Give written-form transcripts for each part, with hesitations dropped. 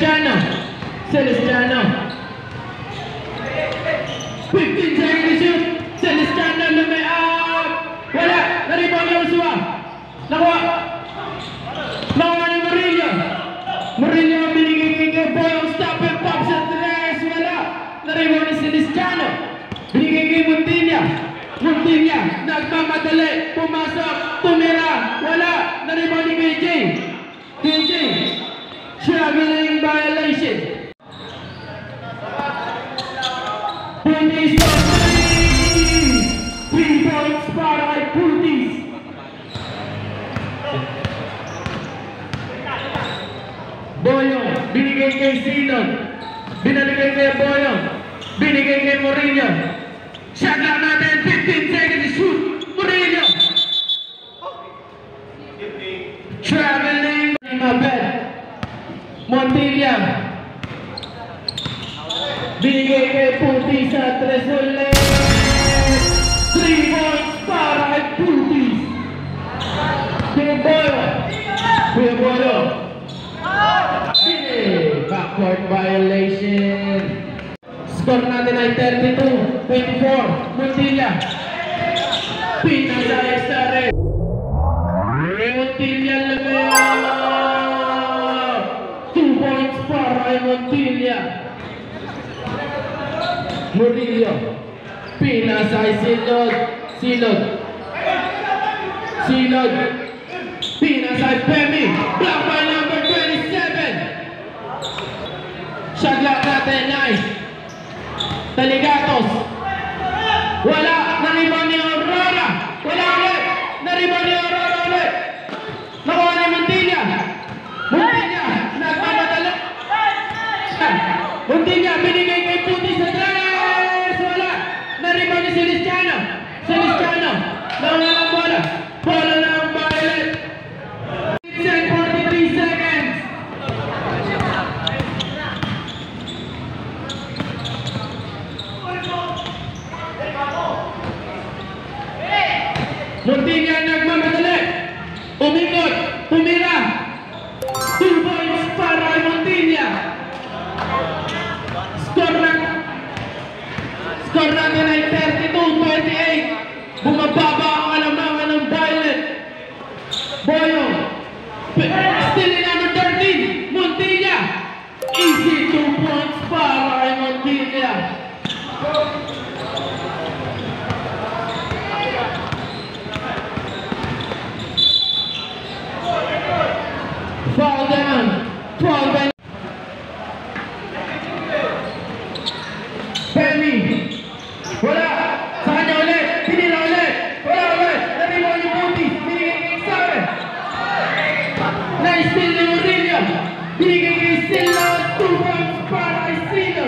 Celestiano. 15 seconds to shoot. Celestiano lumiap. Wala. Na-rebound yung Joshua. Nakuha ni Murillo. Murillo binigay kay Boyong. Stop and pop sa tres. Wala. Na-rebound ni Celestiano. Binigay kay Montilla. Nagmamadali. Pumasok. Tumira. Wala. Na-rebound ni KJ. Traveling violation. Putis for 3 points para kay Putis. Boyong, binigay kay Silon. Binigay kay Boyong. Binigay kay Murillo. Shot lang natin, 15 seconds to shoot. Murillo. Traveling Mabel. Montilla. Binigay kay Putis sa tres ulit. 3 points para kay Putis. Kuya Boyo. Backcourt violation. Score natin ay 32-24. Montilla. Pinasay sa red. Montilla lumiyap. 2 points para kay Montilla. Murillo. Pinasay Silod. Pinasay Femi. Block by number 27. Shot clock natin, nice. Taligatos. Wala. Na-rebound ni Aurora. Wala ulit. Na-rebound ni Aurora ulit. Nakuha ni Montilla. Nagmamadali. Montilla, binigay kay Putis sa tres. Wala. Na-rebound ni Celestiano. Nakuha ng bola. Bola ng Violet. 43 seconds. Montilla nagmamadali. Umikot. Tumira. 2 points para Montilla. Score natin ay 32-28. Bumababa ang alamangan ng Violet. Boyong. Still in number 13. Montilla. Easy 2 points para kay Montilla. Foul down. 12 and Femi. Wala. Sa kanya ulit. Pinila ulit. Wala ulit. Na-rebound ni Putis. Binigay kay Sabe. Na-steal ni Murillo. Binigay kay Silo. 2 points para kay Silo.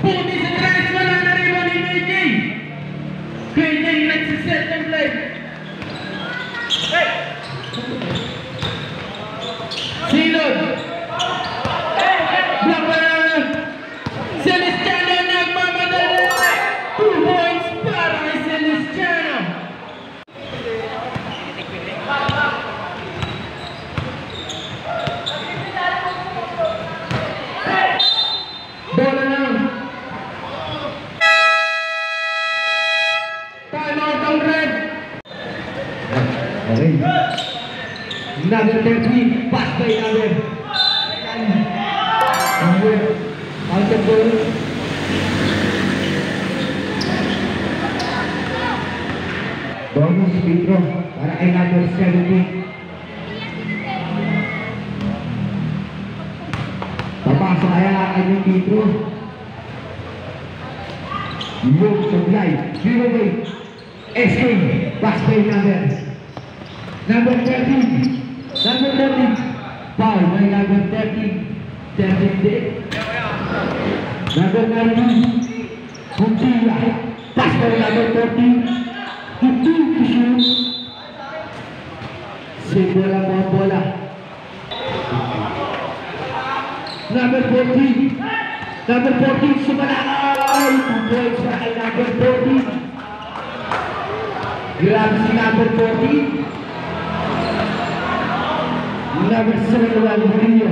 Putis sa tres. Wala na-rebound ni KJ. KJ nagsiset ng play. Silod. Block by Celestiano nagmamadali. 2 points para kay Celestiano. Bola na. Time out ang red. Another 13, pass by another. Out of goal. Bonus Pedro para kay number 17. Papasok kaya kay Pedro. Yung supply, 0-8. SK, pass by number 13. Number 13, foul by number 13, number 19, Montilla, pass by number 14, to shoot. Bola mo bola. Number 14, sumalakay. 2 points para kay number 14. Grabe si number 40. Number 71, Murillo.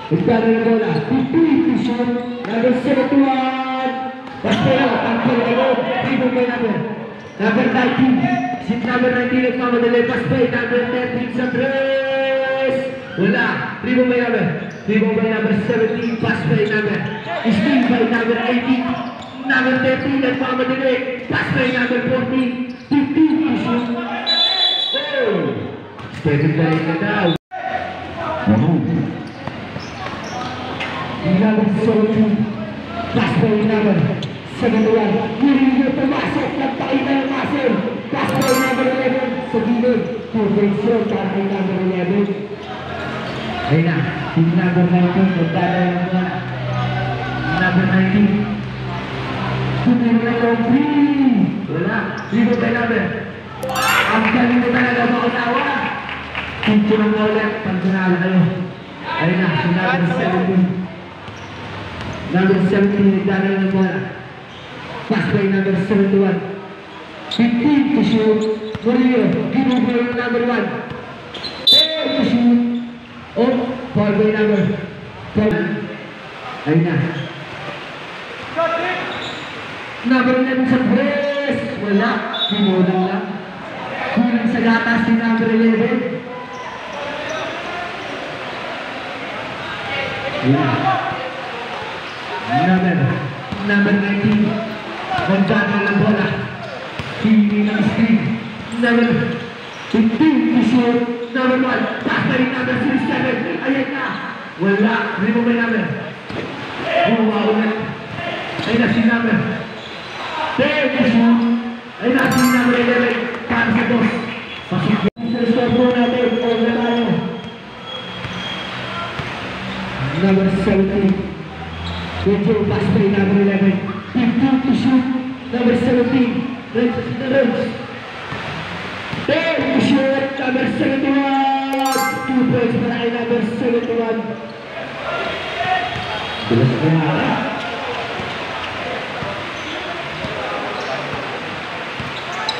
Nagkano yung bola. 50 shoot. Number 71. Pastero, tangkil agad. Rebound by number 19. Si number 19 nagmamadali. Pastero, number 13 sa tres. Wala. Rebound by number 17. Pass by number. Steal by number 18. Number 13 nagmamadali. Pass by number 14. 50 shoot. Oh! Steady na rin na daw. Number 17. Pass by number 71. Murillo pumasok. Nagpakita ng muscle. Pass by number 11. Sa gilid. 2 points yun para kay number 11. Ayun na. Si number 19. Nagdala yung mga. Number 19. Tumira na yung 3. Wala. Rebound by number. Ang galing mo talaga makatawa. Picture mo ulit. Pagpunala kayo. Ayun na. Si number 17. Number 17, nagdala ng bola. Pass by number 71. 15 to shoot. Murillo, ginubo yung number 1. 10 to shoot. Oh, foul by number 12. Ayun na. Number 11 sa press. Wala. Kinulang lang. Kulang sa gatas si number 11. Yeah. Number 19. Nagdala ng bola. Hindi ng screen. Number 15 to shoot. Number 1. Pass by number 67. Ayan na. Wala. Rebound by number. Buwa ulit. Ayun na si number 10 to shoot. Ayun na si number 11. Para sa dos. Pasikip. Sa score natin. All na tayo. Number 17. Medyo pass by number 11. 15 to shoot. Number 17. Reds. 10 to shoot. Number 71. 2 points para kay number 71. Bilas ko na.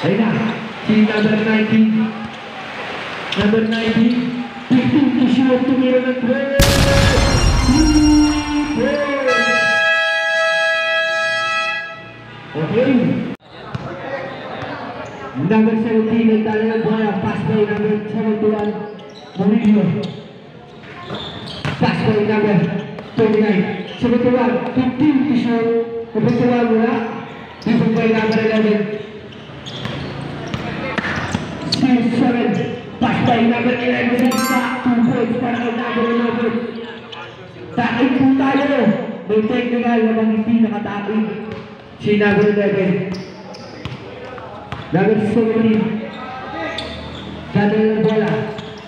Ayun na. Si number 19. Number 19. 15 to shoot. Tumira ng 12. 3 points. Okay. Number 17, nagdala ng bola. Pass by number 71. Murillo. Pass by number 29. 71. 15 to shoot. 71 mula. Rebound by number 11. 7. Pass by number 11. 2 points para kay number 11. Takin po tayo. May technical na hindi nakatakin. Si number 11. Number 17. Dadala ng bola.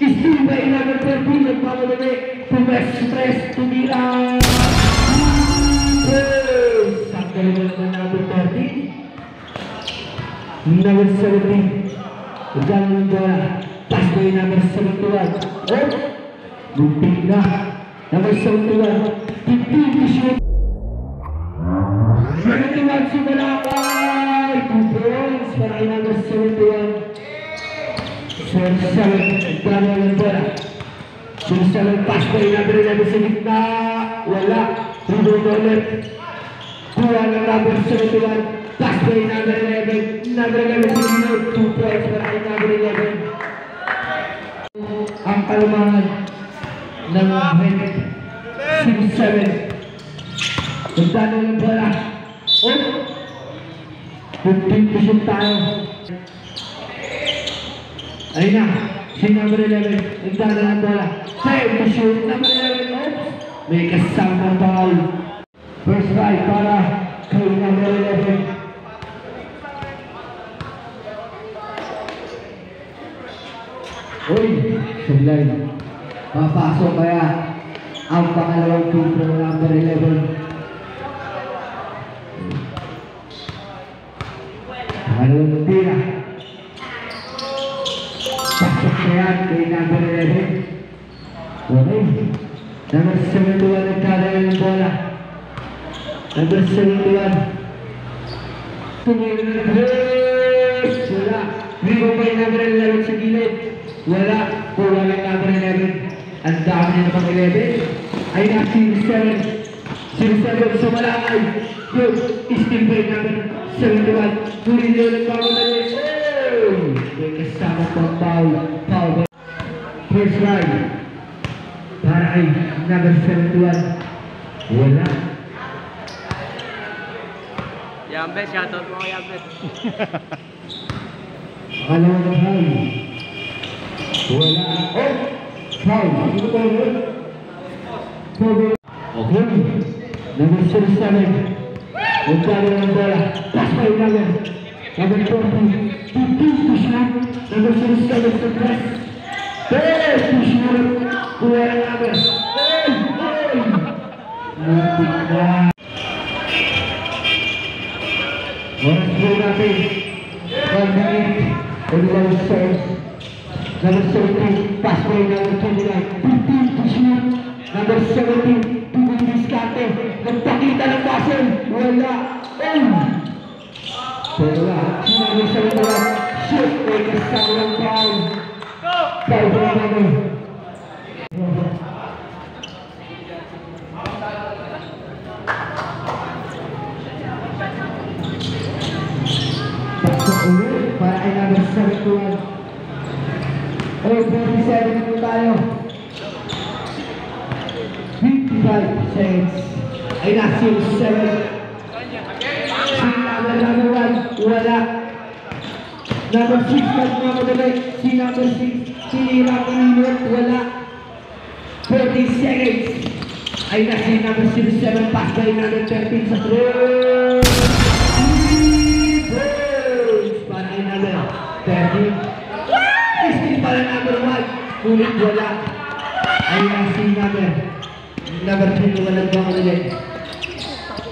Steal by number 13. Nagpamadali. Press. Tumira. Sakto naman ng number 13. Number 17. Dadala ng bola. Pass by number 71. Oh! Lumpig na. Number 71. 15 to shoot. 71 si Malakay. 2 points para kay number 71. 7. Gano'n ng bola. 7 pass by number 11 sa gitna. Wala. Rebound ulit. Kuha ng number 71. Pass by number 11. Number 11 sa gitna. 2 points para kay number 11. Ang kalumangan ng head. 6-7. Nagdala ng bola. Oh! 15 to shoot tayo. Ayun na. Si number 11. Nagdala ng bola. 10 to shoot. Number 11. Oops! May kasama foul. First right para kay number 11. Uy! Sablay. Papasok kaya ang pangalawang team ng number 11. Pangalawang tira. Pasok kaya kay number 11. Okay. Number 71 nagkala ng bola. Number 71. Tumira ng press. Rebound by number 11 sa gilid. Wala. Kuha ng number 11. Ang dami na namang 11. Ay na 07. 07 sa Malakay. Good. Steal by number 71. Murillo ng pagkakali. May kasama pang foul. Foul. First ride. Para ay number 71. Wala. Yambet, shoutout mo kay Yambet. Akalawang ng foul. Wala. Oh! Foul. Ano ba yun? Foul. Okay. Number 07. Magkano ng bola. Pass by number. Number 40. 15 to shot. Number 07 to press. 10 to shot. Kuha ng number. Muntik na. Oras po natin. 1 minute. And 1 serves. Number 17. Pass by number 29. 15 to shoot. Number 17. Tubig diskarte. Nagpakita ng basel. Wala. Wala. Sinabi sa wala. Shoot. May kasama ng foul. Foul by number. Ulit para ay number 71. O, 47 po tayo. 55 seconds. Ay na, 07. Si number 1, wala. Number 6, nagmamadali. Si number 6, sinirang inunod, wala. 40 seconds. Ay na, si number 07, pass by number 13 sa 3. 30. Still pala number 1. Ulit wala. Ayun si number 10 walang bang ulit.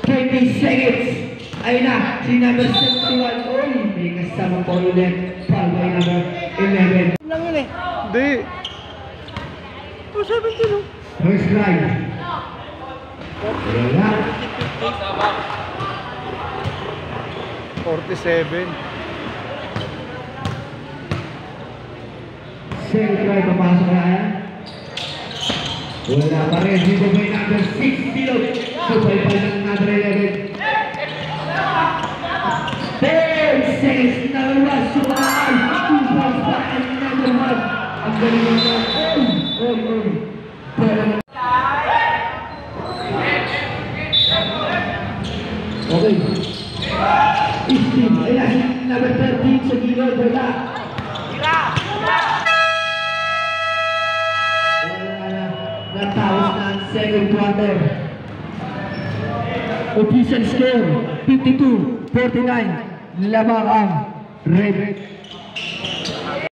20 seconds. Ayun na. Si number 71. Uy, may kasama po ulit. Foul by number 11. Lang yun eh. Hindi. Oh, 17 oh. First drive. Wala. 47. Second try, papasok na yan. Wala pa rin. Dito may number 6 bilog. Supay pa ng number 11. 10 seconds. Number 1. Sumaan. 2 points pa ang number 1. Ang galing mo na. Okay. Steve. Ayan. Number 13 sa gilid. Wala. Natapos na ang second quarter. Official score 52-49. Lamang ang red.